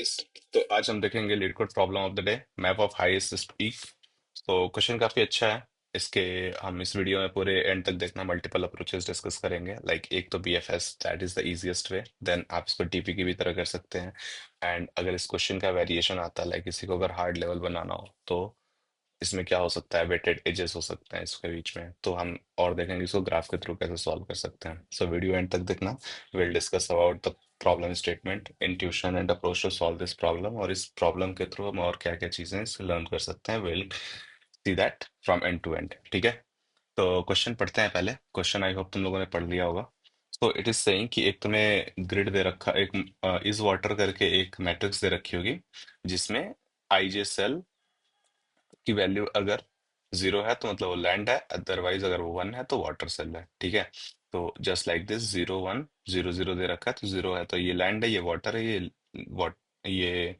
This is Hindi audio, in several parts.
तो आज हम देखेंगे leet code problem of the day, map of highest peak. तो क्वेश्चन काफी अच्छा है। इसके हम इस वीडियो में पूरे एंड तक देखना, मल्टीपल अप्रोचेस डिस्कस करेंगे। एक तो BFS, that is the easiest way. Then आप इसको टीपी की भी तरह कर सकते हैं। एंड अगर इस क्वेश्चन का वेरिएशन आता है, लाइक किसी को अगर हार्ड लेवल बनाना हो, तो इसमें क्या हो सकता है, वेटेड एजेस हो सकते हैं इसके बीच में। तो हम और देखेंगे इसको ग्राफ के थ्रू कैसे सॉल्व कर सकते हैं। सो वीडियो एंड तक देखना। Will discuss about the problem statement, intuition and approach to solve this problem, और इस प्रॉब्लम के थ्रू हम और क्या क्या चीजें लर्न कर सकते हैं। Will see that from end to end, ठीक है। तो क्वेश्चन पढ़ते हैं पहले। क्वेश्चन आई होप तुम लोगों ने पढ़ लिया होगा। तो इट इज सेइंग कि एक तुम्हें ग्रिड दे रखा, एक इज वाटर करके एक मैट्रिक्स दे रखी होगी, जिसमें आईजे सेल की वैल्यू अगर जीरो है तो मतलब वो लैंड है, अदरवाइज अगर वो वन है तो वाटर सेल है, ठीक है। तो just like this, zero one zero zero दे रखा है, तो जीरो है तो ये लैंड है, ये वाटर है, ये वाट ये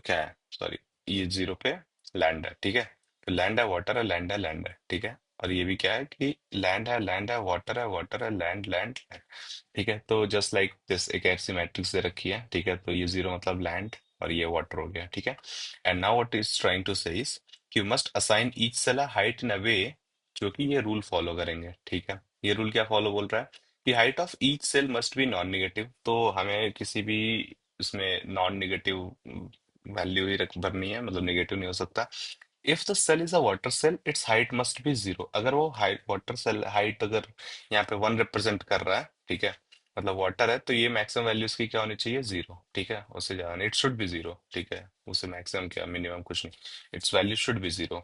क्या है, सॉरी, ये जीरो पे लैंड है, ठीक है। तो लैंड है, वाटर है, लैंड है, लैंड है, ठीक है। और ये भी क्या है कि लैंड है, वाटर है, वाटर है, लैंड लैंड लैंड, ठीक है। तो जस्ट लाइक दिस एक ऐसी मैट्रिक्स दे रखी है, ठीक है। तो ये जीरो मतलब लैंड और ये वाटर हो गया, ठीक है। And now what is trying to say is कि you must assign each cell a height in a way, जो कि ये रूल फॉलो करेंगे, ठीक है। ये रूल क्या फॉलो बोल रहा है कि height of each cell must be non negative. तो हमें किसी भी इसमें नॉन निगेटिव वैल्यू ही भरनी है, मतलब नेगेटिव नहीं हो सकता। If the cell is a water cell, its height must be zero. अगर वो हाइट, वाटर सेल हाइट अगर यहाँ पे वन रिप्रेजेंट कर रहा है, ठीक है, मतलब वाटर है, तो ये मैक्सिमम वैल्यू इसकी क्या होनी चाहिए, जीरो, ठीक है। उससे ज्यादा नहीं, इट शुड बी जीरो, ठीक है। उससे मैक्सिमम क्या, मिनिमम कुछ नहीं, its value should be zero.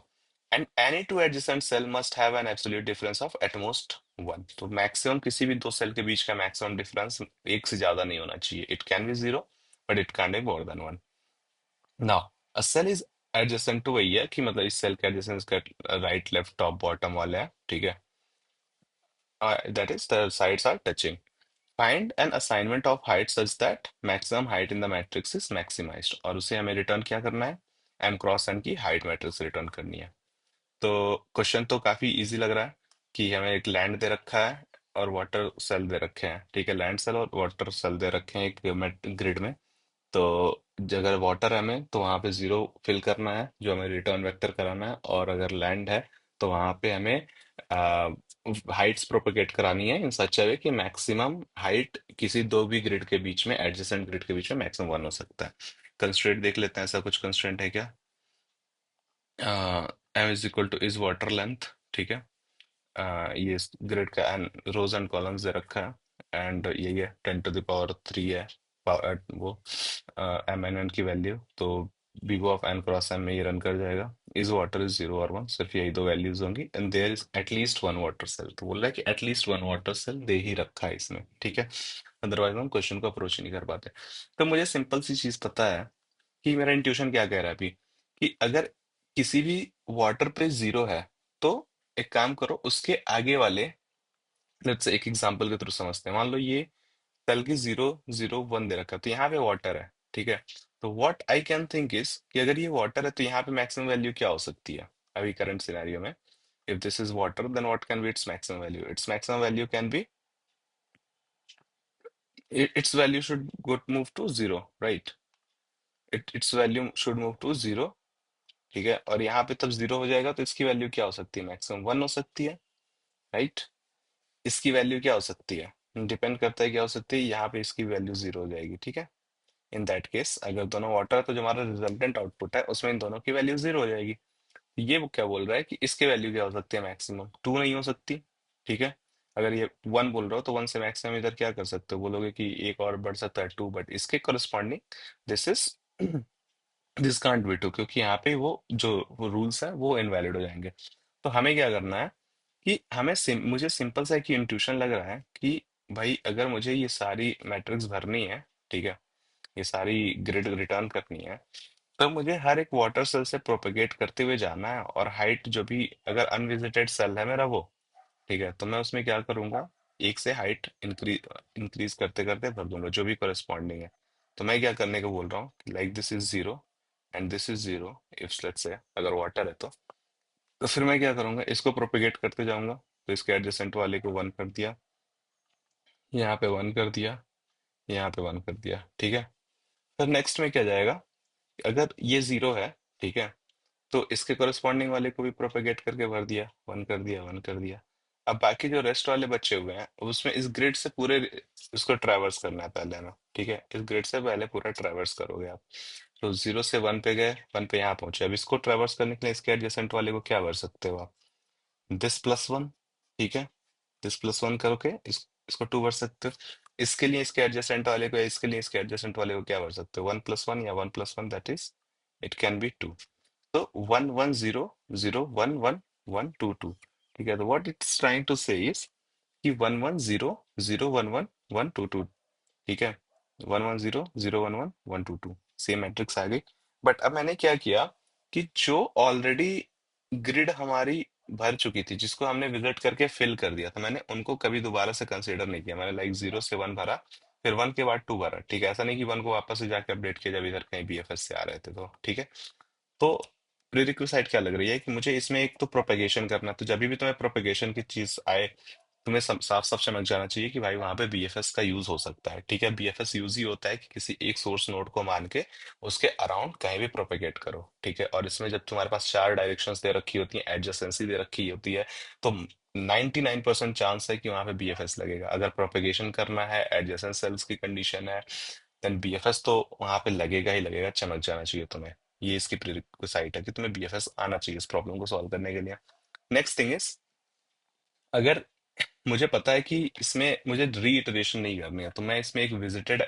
And any two adjacent cell must have an absolute difference of at most one. तो मैक्सिमम किसी भी दो सेल के बीच का मैक्सिमम डिफरेंस एक से ज्यादा नहीं होना चाहिए। It can be zero, but it can be more than one. Now a cell is adjacent to, वही है कि मतलब इस सेल के एडजेसेंट इसका राइट लेफ्ट टॉप बॉटम वाले हैं, ठीक है। That is the sides are touching. Find an assignment of height such that maximum height in the matrix is maximised. और उसे हमें रिटर्न क्या करना है, एम क्रॉस एन की हाइट मैट्रिक्स रिटर्न करनी है। तो क्वेश्चन तो काफी इजी लग रहा है कि हमें एक लैंड दे रखा है और वाटर सेल दे रखे हैं, ठीक है। लैंड सेल और वाटर सेल दे रखे हैं एक ग्रिड में। तो अगर वाटर है हमें, तो वहां पे जीरो फिल करना है, जो हमें रिटर्न वेक्टर कराना है। और अगर लैंड है, तो वहां पे हमें हाइट्स प्रोपेगेट करानी है इन सच अ वे कि मैक्सिमम हाइट किसी दो भी ग्रिड के बीच में, एडजेसेंट ग्रिड के बीच में मैक्सिमम वन हो सकता है। कंस्ट्रेंट देख लेते हैं, ऐसा कुछ कंस्ट्रेंट है क्या। M is equal to is water length, ठीक है। ये ग्रिड का एन रोज एंड कॉलम्स दे रखा है, एंड यही है 10 to the power 3 है वो एम एन एन की वैल्यू। तो big O of N cross M में ये रन कर जाएगा। इज वाटर इज जीरो और वन, सिर्फ यही दो वैल्यूज होंगी। And there is at least one water cell, तो बोल रहा है कि एटलीस्ट वन वाटर सेल दे ही रखा है इसमें, ठीक है। अदरवाइज हम क्वेश्चन को अप्रोच ही नहीं कर पाते। तो मुझे सिंपल सी चीज पता है कि मेरा इंट्यूशन क्या कह रहा है अभी, कि अगर किसी भी वाटर पे जीरो है, तो एक काम करो, उसके आगे वाले, लेट्स से एक एग्जांपल के थ्रू समझते हैं। मान लो ये सेल की जीरो जीरो वन दे रखा है, तो यहाँ पे वाटर है, ठीक है। तो what I can think is कि अगर ये वाटर है तो यहाँ पे मैक्सिमम वैल्यू क्या हो सकती है अभी करंट सिनेरियो में। If this is water, then what can be its maximum value, its maximum value can be, its value should good move to zero, right. Its value should move to zero, ठीक है। और यहाँ पे तब जीरो हो जाएगा, तो इसकी वैल्यू क्या हो सकती है, मैक्सिमम वन हो सकती है, राइट। इसकी वैल्यू क्या हो सकती है, डिपेंड करता है क्या हो सकती है, यहाँ पे इसकी वैल्यू जीरो हो जाएगी, ठीक है। इन दैट केस अगर दोनों वाटर है, तो जो हमारा रिजल्टेंट आउटपुट है उसमें इन दोनों की वैल्यू जीरो हो जाएगी। ये वो क्या बोल रहा है कि इसकी वैल्यू क्या हो सकती है, मैक्सिमम टू नहीं हो सकती, ठीक है। अगर ये वन बोल रहा हो, तो वन से मैक्सिमम इधर क्या कर सकते हो, बोलोगे कि एक और बढ़ सकता है टू, बट इसके corresponding this is this can't be two, क्योंकि यहाँ पे वो रूल्स है वो इनवैलिड हो जाएंगे। तो हमें क्या करना है कि मुझे सिंपल सा एक इंट्यूशन लग रहा है कि भाई अगर मुझे ये सारी मैट्रिक्स भरनी है, ठीक है, ये सारी ग्रिड रिटर्न करनी है, तो मुझे हर एक वाटर सेल से प्रोपेगेट करते हुए जाना है। और हाइट जो भी अगर अनविजिटेड सेल है मेरा वो, ठीक है, तो मैं उसमें क्या करूंगा, एक से हाइट इंक्रीज इंक्रीज करते करते भर दूंगा जो भी करस्पॉन्डिंग है। तो मैं क्या करने को बोल रहा हूँ, like this is zero and this is zero, if let's say अगर वाटर है तो फिर मैं क्या करूंगा, इसको प्रोपेगेट करते जाऊंगा। तो इसके एडजेसेंट वाले को वन कर दिया, यहाँ पे वन कर दिया, यहाँ पे वन कर दिया, ठीक है। फिर नेक्स्ट में क्या जाएगा, अगर ये जीरो है, ठीक है, तो इसके कोरस्पॉन्डिंग वाले को भी प्रोपेगेट करके भर दिया, वन कर दिया, वन कर दिया। अब बाकी जो रेस्ट वाले बच्चे हुए हैं उसमें इस ग्रिड से पूरे इसको ट्रैवर्स करना है पहले ना, ठीक है, इस ग्रिड से पहले पूरा ट्रैवर्स करोगे आप। तो जीरो से वन पे गए, वन पे यहाँ पहुंचे, अब इसको ट्रैवर्स करने के लिए इसके एडजेसेंट वाले को क्या भर सकते हो आप, दिस प्लस वन, ठीक है, दिस प्लस वन करके इसको टू भर सकते हो। इसके लिए इसके एडजेसेंट वाले को या इसके लिए इसके एडजेसेंट वाले को क्या भर सकते हो, वन प्लस वन या one plus one, that is it can be two. तो one one zero, zero one one, one two two, ठीक है। तो what it's trying to say is कि one one zero, zero one one, one two two, ठीक है, one one zero, zero one one, one two two, same matrix आ गई। बट अब मैंने क्या किया कि जो ऑलरेडी ग्रिड हमारी भर चुकी थी, जिसको हमने विजिट करके फिल कर दिया था, मैंने उनको कभी दोबारा से कंसीडर नहीं किया। मैंने लाइक जीरो से वन भरा, फिर वन के बाद टू भरा, ठीक है, ऐसा नहीं कि वन को वापस से जाके अपडेट किया जब इधर कहीं बीएफएस से आ रहे थे, तो ठीक है। तो प्रीरिक्विसाइट क्या लग रही है कि मुझे इसमें एक तो प्रोपेगेशन करना है, तो जब भी तुम्हें प्रोपेगेशन की चीज आए, तुम्हें साफ साफ समझ जाना चाहिए कि भाई वहां पे बीएफएस का यूज हो सकता है, ठीक है। बीएफएस यूज ही होता है कि किसी एक सोर्स नोड को मान के उसके अराउंड कहीं भी प्रोपेगेट करो, ठीक है। और इसमें जब तुम्हारे पास चार डायरेक्शंस दे रखी होती हैं, एडजेसेंसी दे रखी होती है, तो 99% चांस है कि वहां पे बीएफएस लगेगा। अगर प्रोपेगेशन करना है, एडजेसेंट सेल्स की कंडीशन है, देन बीएफएस तो वहां पे लगेगा ही लगेगा, चमक जाना चाहिए तुम्हें। ये इसकी प्रीरिक्विसाइट है कि तुम्हें बीएफएस आना चाहिए इस प्रॉब्लम को सॉल्व करने के लिए। नेक्स्ट थिंग इज, अगर मुझे पता है कि इसमें मुझे रीइटरेशन नहीं करनी है, तो मैं इसमें एक विजिटेड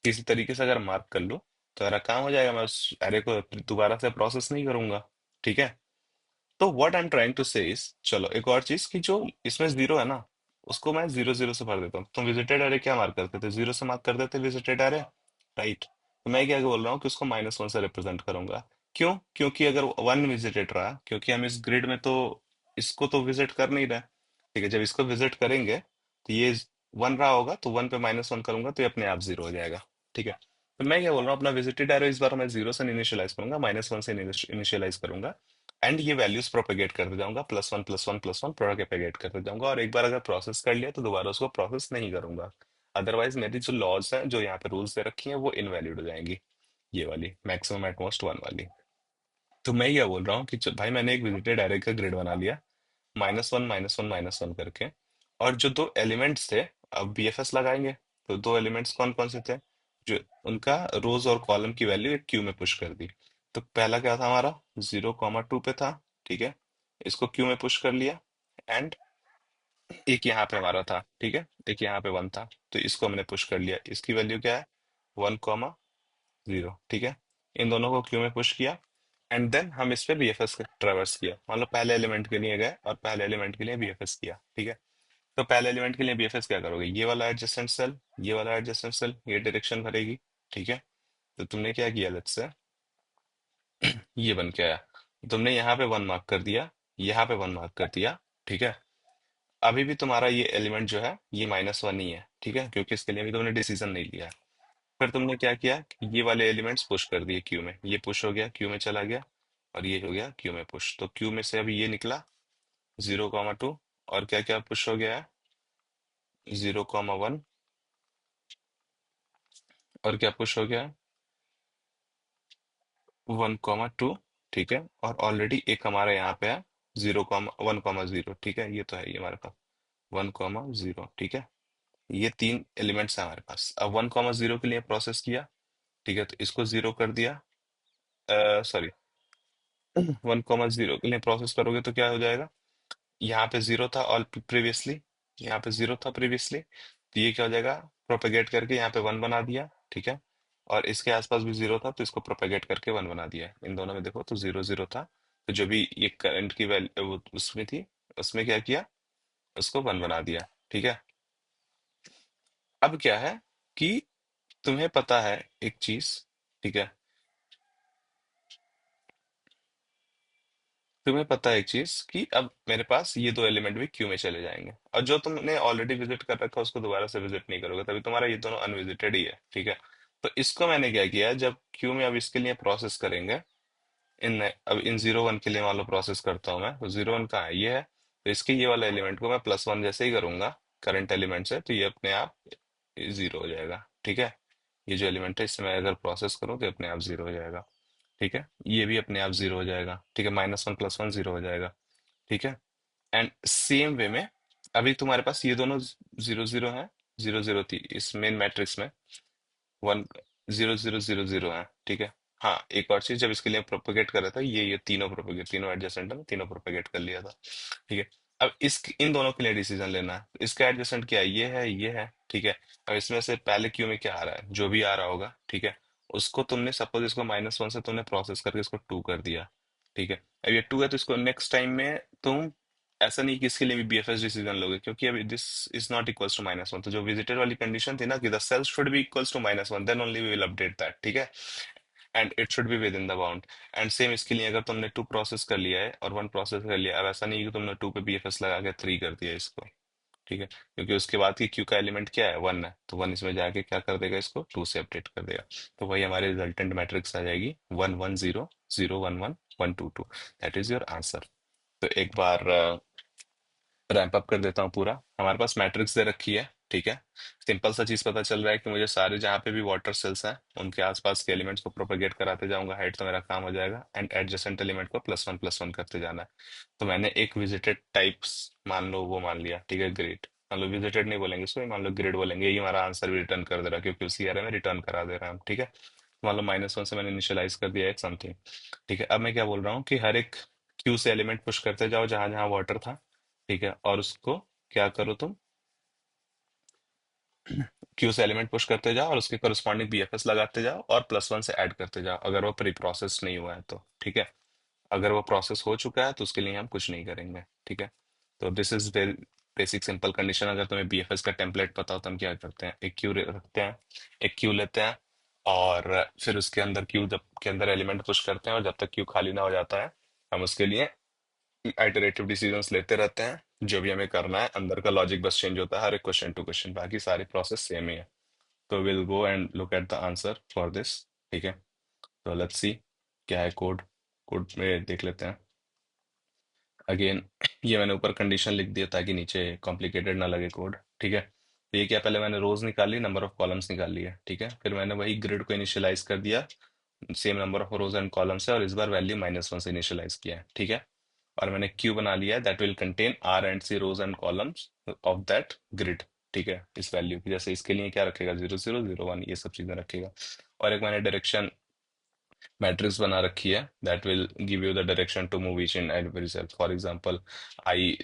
किसी तरीके से अगर मार्क कर लूँ तो मेरा काम हो जाएगा, मैं उस एरे को दोबारा से प्रोसेस नहीं करूंगा, ठीक है। तो what I am trying to say is, चलो एक और चीज कि जो इसमें जीरो है ना, उसको मैं जीरो जीरो से भर देता हूँ। तुम विजिटेड एरे क्या मार्क करते थे, जीरो से मार्क कर देते विजिटेड एरे, राइट। तो मैं क्या बोल रहा हूँ कि उसको माइनस वन से रिप्रेजेंट करूंगा। क्यों, क्योंकि अगर वन विजिटेड रहा, क्योंकि हम इस ग्रिड में तो इसको तो विजिट कर नहीं रहे, ठीक है। जब इसको विजिट करेंगे तो ये वन रहा होगा, तो वन पे माइनस वन करूंगा तो ये अपने आप जीरो हो जाएगा, ठीक है। तो मैं क्या बोल रहा हूँ, अपना विजिटेड एरो इस बार मैं जीरो से इनिशियलाइज करूंगा, माइनस वन से इनिशियलाइज करूंगा, एंड ये वैल्यूज प्रोपेगेट करते जाऊंगा, plus one plus one plus one propagate करते जाऊंगा। और एक बार अगर प्रोसेस कर लिया तो दोबारा उसको प्रोसेस नहीं करूंगा, अदरवाइज मेरी जो लॉज हैं, जो यहाँ पे रूल्स दे रखी हैं, वो इनवैलिड हो जाएंगी, ये वाली मैक्सिमम एट मोस्ट वन वाली। तो मैं ये बोल रहा हूँ कि भाई मैंने एक विजिटेड एरे का ग्रिड बना लिया, minus one minus one minus one करके, और जो दो एलिमेंट्स थे, अब बीएफएस लगाएंगे, तो दो एलिमेंट्स कौन कौन से थे, जो उनका रोज और कॉलम की वैल्यू एक क्यू में पुश कर दी। तो पहला क्या था हमारा, जीरो कॉमा टू पे था, ठीक है, इसको क्यू में पुश कर लिया, एंड एक यहाँ पे हमारा था, ठीक है, एक यहाँ पे वन था, तो इसको हमने पुश कर लिया, इसकी वैल्यू क्या है, वन कॉमा जीरो, ठीक है। इन दोनों को क्यू में पुश किया, एंड देन हम इस पे बीएफएस ट्रेवर्स किया, मान लो पहले एलिमेंट के लिए गए और पहले एलिमेंट के लिए बीएफएस किया, ठीक है। तो पहले एलिमेंट के लिए बीएफएस क्या करोगे, ये वाला एडजेसेंट सेल, ये वाला एडजेसेंट सेल, ये डायरेक्शन भरेगी, ठीक है। तो तुमने क्या किया, लेट्स से ये बन के आया, तुमने यहाँ पे वन मार्क कर दिया, यहाँ पे वन मार्क कर दिया, ठीक है। अभी भी तुम्हारा ये एलिमेंट जो है ये माइनस वन ही है, ठीक है, क्योंकि इसके लिए भी तुमने डिसीजन नहीं लिया है। फिर तुमने क्या किया कि ये वाले एलिमेंट्स पुश कर दिए क्यू में, ये पुश हो गया क्यू में चला गया, और ये हो गया क्यू में पुश, तो क्यू में से अभी ये निकला जीरो कॉमा टू, और क्या क्या पुश हो गया है, जीरो कॉमा वन, और क्या पुश हो गया है, वन कॉमा टू, ठीक है। और ऑलरेडी एक हमारा यहाँ पे है zero comma one comma zero, ठीक है, ये तो है ये हमारे पास वन कॉमा जीरो, ठीक है। ये तीन एलिमेंट्स है हमारे पास। अब वन कॉमा जीरो के लिए प्रोसेस किया, ठीक है, तो इसको जीरो कर दिया, सॉरी, वन कॉमा जीरो के लिए प्रोसेस करोगे तो क्या हो जाएगा, यहाँ पे जीरो था ऑल प्रीवियसली, यहाँ पे जीरो था प्रीवियसली, तो ये क्या हो जाएगा, प्रोपेगेट करके यहाँ पे वन बना दिया, ठीक है। और इसके आसपास भी जीरो था, तो इसको प्रोपेगेट करके वन बना दिया। इन दोनों में देखो तो जीरो जीरो था, तो जो भी ये करंट की वैल्यू उसमें थी, उसमें क्या किया, उसको वन बना दिया, ठीक है। अब क्या है कि तुम्हें पता है एक चीज, ठीक है, तुम्हें पता है एक चीज कि अब मेरे पास ये दो एलिमेंट भी क्यू में चले जाएंगे, और जो तुमने ऑलरेडी विजिट कर रखा है उसको दोबारा से विजिट नहीं करोगे, तभी तुम्हारा ये दोनों अनविजिटेड ही है, ठीक है। तो इसको मैंने क्या किया, जब क्यू में अब इसके लिए प्रोसेस करेंगे, इन अब इन जीरो वन के लिए मान लो प्रोसेस करता हूँ मैं, तो जीरो वन कहाँ है, ये है, तो इसके ये वाला एलिमेंट को मैं प्लस वन जैसे ही करूंगा करंट एलिमेंट से, तो ये अपने आप जीरो हो जाएगा, ठीक है। ये जो एलिमेंट है इसे मैं अगर प्रोसेस करूँ तो अपने आप जीरो हो जाएगा। ठीक है, ये भी अपने आप जीरो हो जाएगा। ठीक है, -1 +1 जीरो हो जाएगा। ठीक है, एंड सेम वे में अभी तुम्हारे पास ये दोनों जीरो जीरो है, जीरो जीरो थी इस मेन मैट्रिक्स में, 1 0 0 0 0 है। ठीक है, हाँ एक और चीज, जब इसके लिए प्रोपेगेट कर रहा था ये तीनों प्रोपेगेट, तीनों एडजेसेंट है, तीनों प्रोपेगेट कर लिया था। ठीक है, अब इस इन दोनों के लिए डिसीजन लेना है। इसका एडजेसेंट क्या है, ये है ये है। ठीक है, अब इसमें से पहले क्यू में क्या आ रहा है, जो भी आ रहा होगा, ठीक है, उसको तुमने सपोज इसको -1 से तुमने प्रोसेस करके इसको 2 कर दिया। ठीक है, अब ये 2 है तो इसको नेक्स्ट टाइम में तुम ऐसा नहीं कि इसके लिए भी बीएफएस डिसीजन लोगे, क्योंकि अभी this is not equals to -1। तो जो विजिटेड वाली कंडीशन थी ना कि the cells should be equals to -1, then only we will update that. ठीक है, and it should be within the bound. And same इसके लिए अगर तुमने 2 प्रोसेस कर लिया है और 1 प्रोसेस कर लिया, अब ऐसा नहीं है कि तुमने 2 पे बीएफएस लगा के 3 कर दिया इसको। ठीक है, क्योंकि उसके बाद की क्यू का एलिमेंट क्या है, 1 है, तो 1 इसमें जाके क्या कर देगा, इसको 2 से अपडेट कर देगा। तो वही हमारी रिजल्टेंट मैट्रिक्स आ जाएगी, 1 1 0 0 1 1 1 2 2। That is your answer. तो एक बार रैंप अप कर देता हूँ पूरा। हमारे पास मैट्रिक्स दे रखी है। ठीक है, सिंपल सा चीज पता चल रहा है कि मुझे सारे जहाँ पे भी वाटर सेल्स हैं उनके आसपास के एलिमेंट्स को प्रोपेगेट कराते जाऊंगा, हाइट तो मेरा काम हो जाएगा, एंड एडजेसेंट एलिमेंट को +1 +1 करते जाना है। तो मैंने एक विजिटेड टाइप्स मान लो वो मान लिया। ठीक है, ग्रिड मान लो, विजिटेड नहीं बोलेंगे इसको, मान लो ग्रिड बोलेंगे। यही हमारा आंसर भी रिटर्न कर दे रहा है क्योंकि उसी एरे में रिटर्न करा दे रहा है हम। ठीक है, मान लो -1 से मैंने इनिशियलाइज कर दिया एक समथिंग। ठीक है, अब मैं क्या बोल रहा हूँ कि हर एक क्यू से एलिमेंट पुश करते जाओ जहां जहां वाटर था। ठीक है, और उसको क्या करो तुम, क्यू से एलिमेंट पुश करते जाओ और उसके करस्पॉन्डिंग बीएफएस लगाते जाओ और +1 से ऐड करते जाओ, अगर वो प्री प्रोसेस नहीं हुआ है तो। ठीक है, अगर वो प्रोसेस हो चुका है तो उसके लिए हम कुछ नहीं करेंगे। ठीक है, तो this is very basic simple condition. अगर तुम्हें बीएफएस का टेम्पलेट पता हो तो हम क्या करते हैं, एक क्यू रखते हैं, एक क्यू लेते हैं, और फिर उसके अंदर क्यू जब के अंदर एलिमेंट पुश करते हैं और जब तक क्यू खाली ना हो जाता है हम उसके लिए आइटरेटिव डिसीजंस लेते रहते हैं। जो भी हमें करना है, अंदर का लॉजिक बस चेंज होता है हर एक क्वेश्चन टू क्वेश्चन, बाकी सारी प्रोसेस सेम ही है। तो will go and look at the answer for this. ठीक है, तो लेट्स सी क्या है कोड। कोड में देख लेते हैं अगेन। ये मैंने ऊपर कंडीशन लिख दिया ताकि नीचे कॉम्प्लिकेटेड ना लगे कोड। ठीक है, तो ये क्या, पहले मैंने रोज निकाली, नंबर ऑफ कॉलम्स निकाल लिए। ठीक है, फिर मैंने वही ग्रिड को इनिशियलाइज कर दिया same number of rose and columns है, और इस बार वैल्यू -1 से इनिशियलाइज किया है। ठीक है, और मैंने क्यू बना लिया है that will contain R and C rows and columns of that grid. ठीक है, इस वैल्यू की, जैसे इसके लिए क्या रखेगा, 0 0 0 1, ये सब चीजें रखेगा। और एक मैंने डायरेक्शन मैट्रिक्स बना रखी है that will give you the direction to move each in every cell. For example I,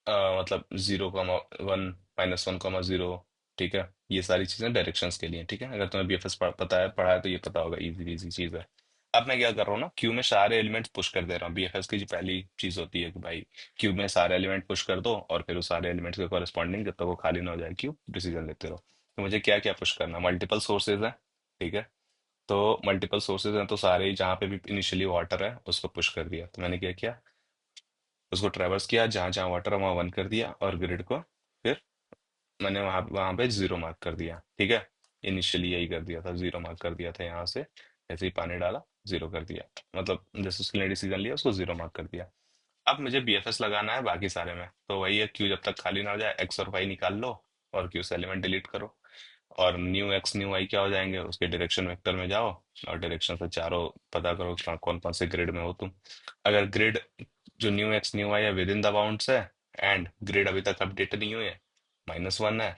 मतलब 0 1 -1 0। ठीक है, ये सारी चीजें डायरेक्शंस के लिए। ठीक है, अगर तुम्हें बीएफएस पता है, पढ़ा है, तो ये पता होगा, इजी इजी चीज है। अब मैं क्या कर रहा हूँ ना, क्यू में सारे एलिमेंट्स पुश कर दे रहा हूँ। बीएफएस की जो पहली चीज होती है कि भाई क्यू में सारे एलिमेंट पुश कर दो और फिर उस सारे एलिमेंट्स के कॉरेस्पॉन्डिंग जब तक वो खाली ना हो जाए क्यू, डिसीजन लेते रहो। तो मुझे क्या क्या पुश करना, मल्टीपल सोर्सेज है। ठीक है, तो मल्टीपल सोर्सेज हैं तो सारे ही जहाँ पे भी इनिशियली वाटर है उसको पुश कर दिया। तो मैंने क्या किया, उसको ट्रेवर्स किया, जहां जहां वाटर है वहां 1 कर दिया, और ग्रिड को फिर मैंने वहां वहां पे 0 मार्क कर दिया। ठीक है, इनिशियली यही कर दिया था, 0 मार्क कर दिया था यहाँ से। ऐसे ही पानी डाला, 0 कर दिया, मतलब जैसे उसके लिए डिसीजन लिया उसको 0 मार्क कर दिया। अब मुझे बीएफएस लगाना है बाकी सारे में, तो वही है, क्यू जब तक खाली ना हो जाए एक्स और वाई निकाल लो और क्यू से एलिमेंट डिलीट करो। और न्यू एक्स न्यू वाई क्या हो जाएंगे, उसके डायरेक्शन वेक्टर में जाओ और डायरेक्शन से चारों पता करो कौन कौन से ग्रिड में हो तुम। अगर ग्रिड जो न्यू एक्स न्यू वाई है विद इन द बाउंड्स है, एंड ग्रिड अभी तक अपडेट नहीं हुए, -1 है,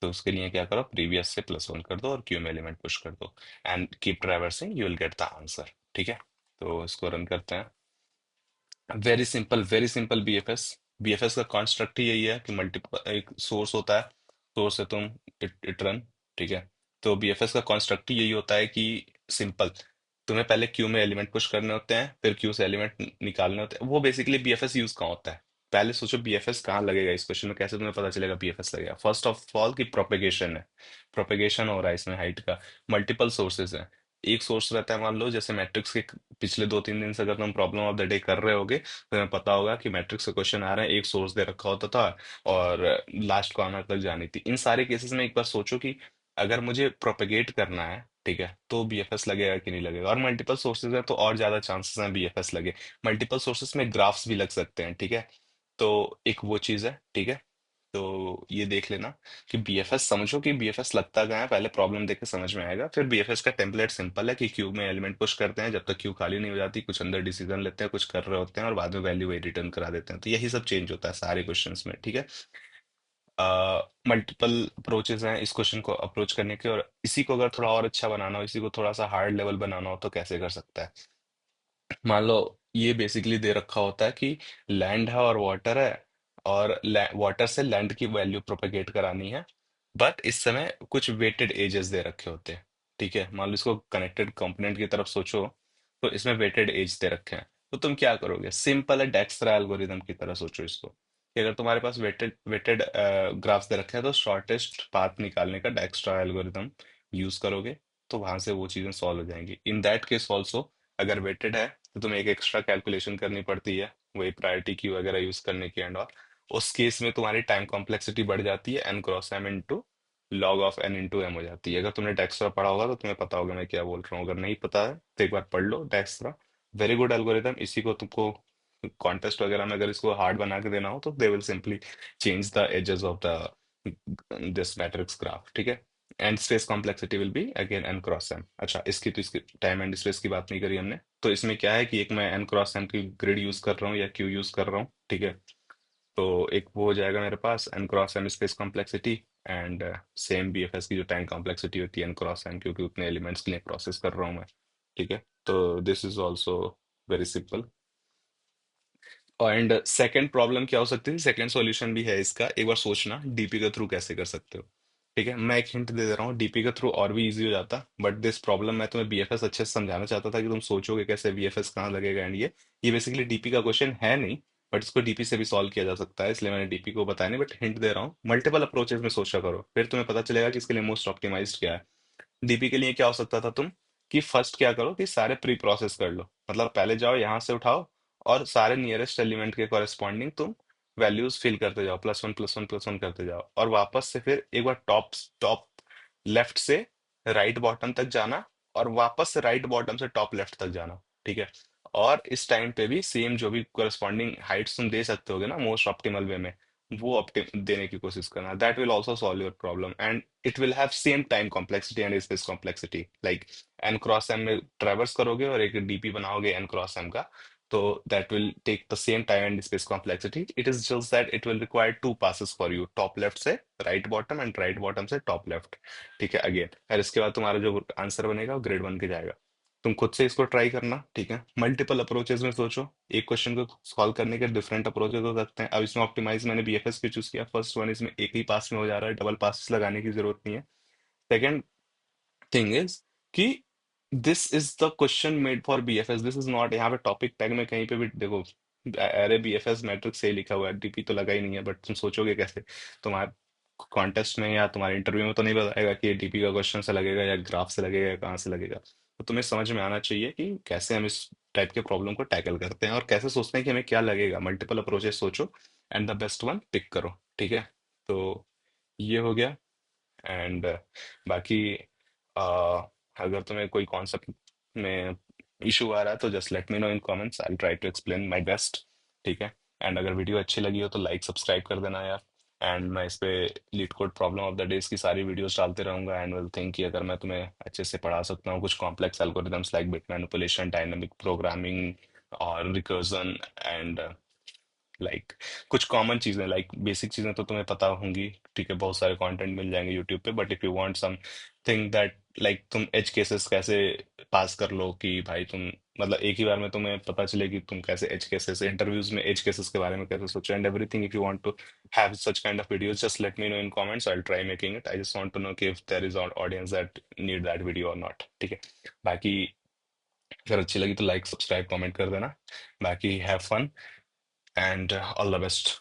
तो उसके लिए क्या करो, प्रीवियस से +1 कर दो और क्यू में एलिमेंट पुश कर दो, and keep traversing, you will get the answer. ठीक है, तो इसको रन करते हैं। Very simple, very simple. BFS, BFS का कॉन्स्ट्रक्ट ही यही है कि मल्टीपल एक सोर्स होता है, सोर्स से तुम इट रन। ठीक है, तो बीएफएस का कॉन्स्ट्रक्ट ही यही होता है कि सिंपल, तुम्हें पहले क्यू में एलिमेंट पुश करने होते हैं, फिर क्यू से एलिमेंट निकालने होते हैं। वो बेसिकली बीएफएस यूज कहाँ होता है, पहले सोचो बीएफएस कहाँ लगेगा इस क्वेश्चन में, कैसे तुम्हें पता चलेगा बीएफएस लगेगा। फर्स्ट ऑफ ऑल की प्रोपेगेशन है, प्रोपेगेशन हो रहा है इसमें हाइट का। मल्टीपल सोर्सेज है, एक सोर्स रहता है, मान लो जैसे मैट्रिक्स के पिछले 2 3 दिन से अगर तुम प्रॉब्लम ऑफ द डे कर रहे होगे तो तुम्हें पता होगा कि मैट्रिक्स का क्वेश्चन आ रहा है, एक सोर्स दे रखा होता था और लास्ट कॉर्नर तक जानी थी। इन सारे केसेस में एक बार सोचो कि अगर मुझे प्रोपेगेट करना है, ठीक है, तो बीएफएस लगेगा कि नहीं लगेगा। और मल्टीपल सोर्सेज है तो और ज्यादा चांसेस हैं बीएफएस लगे। मल्टीपल सोर्सेज में ग्राफ्स भी लग सकते हैं। ठीक है, तो एक वो चीज है। ठीक है, तो ये देख लेना कि बीएफएस समझो कि बीएफएस लगता कहाँ है, पहले प्रॉब्लम देख के समझ में आएगा। फिर बीएफएस का टेम्पलेट सिंपल है कि क्यूब में एलिमेंट पुश करते हैं जब तक क्यूब खाली नहीं हो जाती, कुछ अंदर डिसीजन लेते हैं, कुछ कर रहे होते हैं और बाद में वैल्यू वही रिटर्न करा देते हैं। तो यही सब चेंज होता है सारे क्वेश्चंस में, ठीक है। मल्टीपल अप्रोचेस हैं इस क्वेश्चन को अप्रोच करने के, और इसी को अगर थोड़ा और अच्छा बनाना हो, इसी को थोड़ा सा हार्ड लेवल बनाना हो तो कैसे कर सकता है। मान लो ये बेसिकली दे रखा होता है कि लैंड है और वाटर है, और वाटर से लैंड की वैल्यू प्रोपेगेट करानी है, बट इस समय कुछ वेटेड एजेस दे रखे होते हैं, ठीक है। मान लो इसको कनेक्टेड कंपोनेंट की तरफ सोचो, तो इसमें वेटेड एज दे रखे हैं, तो तुम क्या करोगे, सिंपल है डेक्स्ट्रा एल्गोरिदम की तरह सोचो इसको, कि अगर तुम्हारे पास वेटेड वेटेड ग्राफ्स दे रखे हैं तो शॉर्टेस्ट पाथ निकालने का डेक्स्ट्रा एल्गोरिदम यूज करोगे, तो वहां से वो चीजें सॉल्व हो जाएंगी। इन दैट केस ऑल्सो अगर वेटेड है तो तुम्हें एक एक्स्ट्रा कैलकुलेशन करनी पड़ती है, वही प्रायोरिटी क्यू वगैरह यूज करने की एंड और उस केस में तुम्हारी टाइम कॉम्प्लेक्सिटी बढ़ जाती है, N cross M into log of N into M हो जाती है। अगर तुमने डेक्स्ट्रा पढ़ा होगा तो तुम्हें पता होगा मैं क्या बोल रहा हूँ, अगर नहीं पता है तो एक बार पढ़ लो डेक्स्ट्रा। Very good algorithm. इसी को तुमको कॉन्टेस्ट वगैरह में अगर इसको हार्ड बना के देना हो तो they will simply change the edges of the this matrix graph, ठीक है। And space complexity will be again N cross M. अच्छा, इसकी तो इसकी टाइम एंड स्पेस की बात नहीं करी हमने, तो इसमें क्या है कि एक मैं एन क्रॉस एम की ग्रिड यूज कर रहा हूँ या क्यू यूज कर रहा हूँ, ठीक है। तो एक वो हो जाएगा मेरे पास N cross M space complexity, and same BFS की जो टाइम कॉम्प्लेक्सिटी होती है एन क्रॉस एम, क्योंकि उतने एलिमेंट्स के लिए प्रोसेस कर रहा हूँ मैं, ठीक है। तो this is also very simple. And second problem क्या हो सकती है, सेकंड सॉल्यूशन भी है इसका, एक बार सोचना डीपी के थ्रू कैसे कर सकते हो, ठीक है। मैं एक हिंट दे दे रहा हूँ, डीपी के थ्रू और भी इजी हो जाता, बट दिस प्रॉब्लम मैं तुम्हें बीएफएस अच्छे से समझाना चाहता था कि तुम सोचोगे कैसे बीएफएस कहाँ लगेगा, एंड ये बेसिकली डीपी का क्वेश्चन है नहीं, बट इसको डीपी से भी सॉल्व किया जा सकता है, इसलिए मैंने डीपी को बताया नहीं, बट हिंट दे रहा हूँ। मल्टीपल अप्रोचेस में सोचा करो, फिर तुम्हें पता चलेगा कि इसके लिए मोस्ट ऑप्टिमाइज्ड क्या है। डीपी के लिए क्या हो सकता था तुम, कि फर्स्ट क्या करो कि सारे प्री प्रोसेस कर लो, मतलब पहले जाओ यहाँ से उठाओ और सारे नियरेस्ट एलिमेंट के कॉरेस्पॉन्डिंग तुम वैल्यूज फिल करते जाओ, plus one plus one plus one करते जाओ, और वापस से फिर एक बार टॉप टॉप लेफ्ट से राइट बॉटम तक जाना, और वापस से राइट बॉटम से टॉप लेफ्ट तक जाना, ठीक है। और इस टाइम पे भी सेम जो भी कॉरेस्पॉन्डिंग हाइट्स तुम दे सकते होगे ना मोस्ट ऑप्टिमल वे में, वो देने की कोशिश करना, that will also solve your problem, and it will have same time complexity and space complexity, like N cross M में ट्रेवर्स करोगे और एक डीपी बनाओगे एन क्रॉस एम का, तो that will take the same time and space complexity. It is just that it will require two passes for you, top left से right bottom and right bottom से top left, ठीक है अगेन। और इसके बाद तुम्हारा जो आंसर बनेगा वो ग्रेड वन के जाएगा। तुम खुद से इसको ट्राई करना, ठीक है। मल्टीपल अप्रोचेस में सोचो, एक क्वेश्चन को सॉल्व करने के डिफरेंट अप्रोचेस हो सकते हैं। अब इसमें ऑप्टिमाइज मैंने बीएफएस क्यों चूज किया, फर्स्ट वन इसमें एक ही पास में हो जा रहा है, डबल पास लगाने की जरूरत नहीं है। सेकंड थिंग इज कि this is the question made for BFS, this is not, यहाँ पे टॉपिक टैग में कहीं पे भी देखो अरे बीएफएस मैट्रिक्स से ही लिखा हुआ है, डीपी तो लगा ही नहीं है, बट तुम सोचोगे कैसे, तुम्हारे कॉन्टेस्ट में या तुम्हारे इंटरव्यू में तो नहीं बताएगा कि ये डीपी का क्वेश्चन से लगेगा या ग्राफ से लगेगा या कहाँ से लगेगा। तो तुम्हें समझ में आना चाहिए कि कैसे हम इस टाइप के प्रॉब्लम को टैकल करते हैं और कैसे सोचते हैं कि हमें क्या लगेगा। मल्टीपल अप्रोचेस सोचो and the best one pick करो, ठीक है। तो ये हो गया। एंड बाकी अगर तुम्हें कोई कॉन्सेप्ट में इशू आ रहा है तो just let me know in comments, I try to explain my best, ठीक है। एंड अगर वीडियो अच्छी लगी हो तो लाइक सब्सक्राइब कर देना यार। एंड मैं इस पे leet code problem of the days की सारी वीडियोस डालते रहूंगा, एंड विल थिंक कि अगर मैं तुम्हें अच्छे से पढ़ा सकता हूँ कुछ complex algorithms like bit manipulation, dynamic programming और रिकर्जन, एंड लाइक कुछ कॉमन चीजें लाइक बेसिक चीजें तो तुम्हें पता होंगी, ठीक है। बहुत सारे कंटेंट मिल जाएंगे यूट्यूब पे, but if you want something that like तुम एज केसेस कैसे पास कर लो कि भाई तुम, मतलब एक ही बार में तुम्हें पता चले कि तुम कैसे एज केसेस इंटरव्यूज में एज केसेस के बारे में कैसे सोचो and everything, if you want to have such kind of videos just let me know in comments, I will try making it. I just want to know कि if there is audience that need that video और नॉट, ठीक है। बाकी अगर अच्छी लगी तो लाइक सब्सक्राइब कमेंट कर देना। बाकी have fun and all the best.